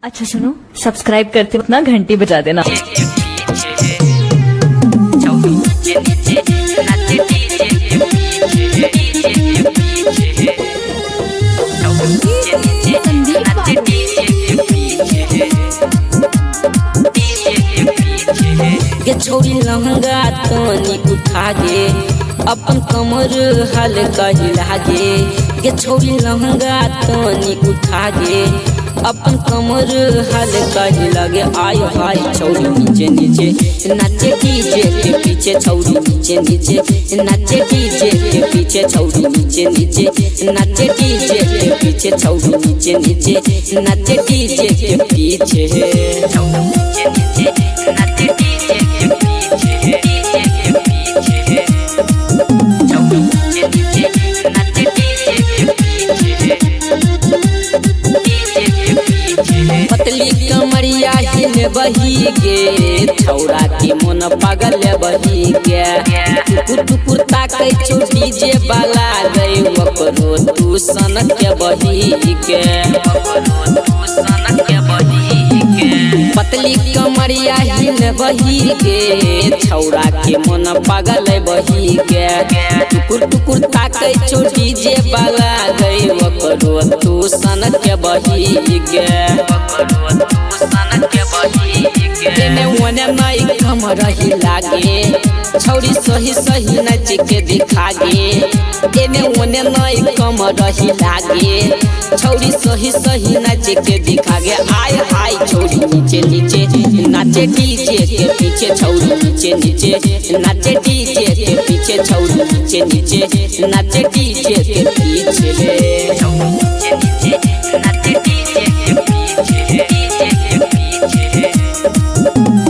अच्छा सुनो, सब्सक्राइब करते वक्त ना घंटी बजा देना। गे छोरी लहंगा तनी उठा गे अपन कमर हल्का हिला गे। गे छोरी लहंगा तनी उठा गे अपन कमर हल्का हिला गे। आय हाय छौरी नीचे नीचे नाचे डीजे के पीछे, छौरी नीचे नीचे नाचे डीजे के पीछे, छौरी नीचे नीचे नाचे डीजे के पीछे, छौरी नीचे नीचे नाचे डीजे के पीछे, छौरी नीचे नीचे नाचे डीजे के पीछे, डीजे के पीछे, छौरी नीचे नीचे नाचे डीजे के पीछे, डीजे के पीछे। पतली कमरिया हिल बही गे छौरा के मन पागल बही गे। टुकुर टुकुर ताकै छौ डीजे वाला गई ओकरो तू सन के बही गे, ओकरो तू सन के बही गे। पतली कमरिया हिल बही गे छौरा के मन पागल बही गे। टुकुर टुकुर ताकै छौ डीजे वाला गई ओकरो तू सन के बही गे, ओकरो तू सन के बही गे। तेने ओने नाई कमर हिला गे छौरी सही सही नाच के दिखा गे। एने ओने नाई कमर हिला गे छौरी सही सही नाच के दिखा गे। आय हाय छौरी नीचे नीचे नाचे डीजे के पीछे, छौरी नीचे नीचे नाचे डीजे के पीछे, छौरी नीचे नीचे नाचे डीजे के पीछे, छौरी नीचे नीचे नाचे डीजे के पीछे, डीजे के पीछे,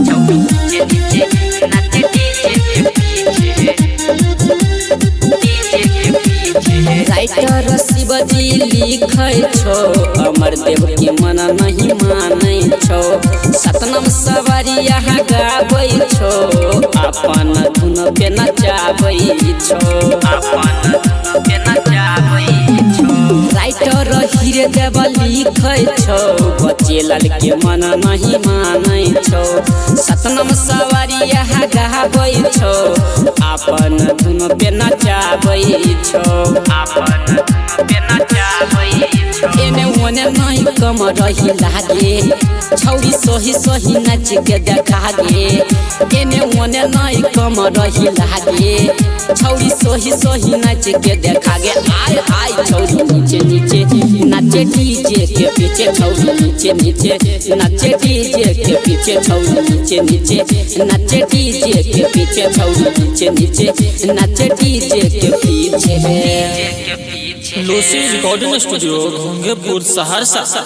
छौरी नीचे नीचे नाचे डीजे के पीछे, डीजे के पीछे। राइटर शिवजी लिखै छौ अमर देव के मन नहीं मानै छौ। सतनम सवारी यहाँ गाबै छौ अपन धुन पे नचाबै छौ, अपन धुन पे नचाबै छौ। राइटर हृदय लिखै छौ बचेलाल के मन नहीं मानै छौ। सतनम सवारी यहाँ गाबै छौ अपन धुन पे नचाबै छौ, अपन धुन पे नचाबै छौ। एने ओने नहीं कमर हिला गे छौरी सही सही नाच के देखा गे। एने ओने नहीं कमर हिला गे छौरी सही सही नाच के देखा गे। आय हाय छौरी नीचे नीचे नाचे डीजे के पीछे, छौरी नीचे नीचे नाचे डीजे के पीछे, छौरी नीचे नीचे नाचे डीजे के पीछे, छौरी नीचे नीचे नाचे डीजे के पीछे। Losi recording studio, Ghongepur, Saharsa.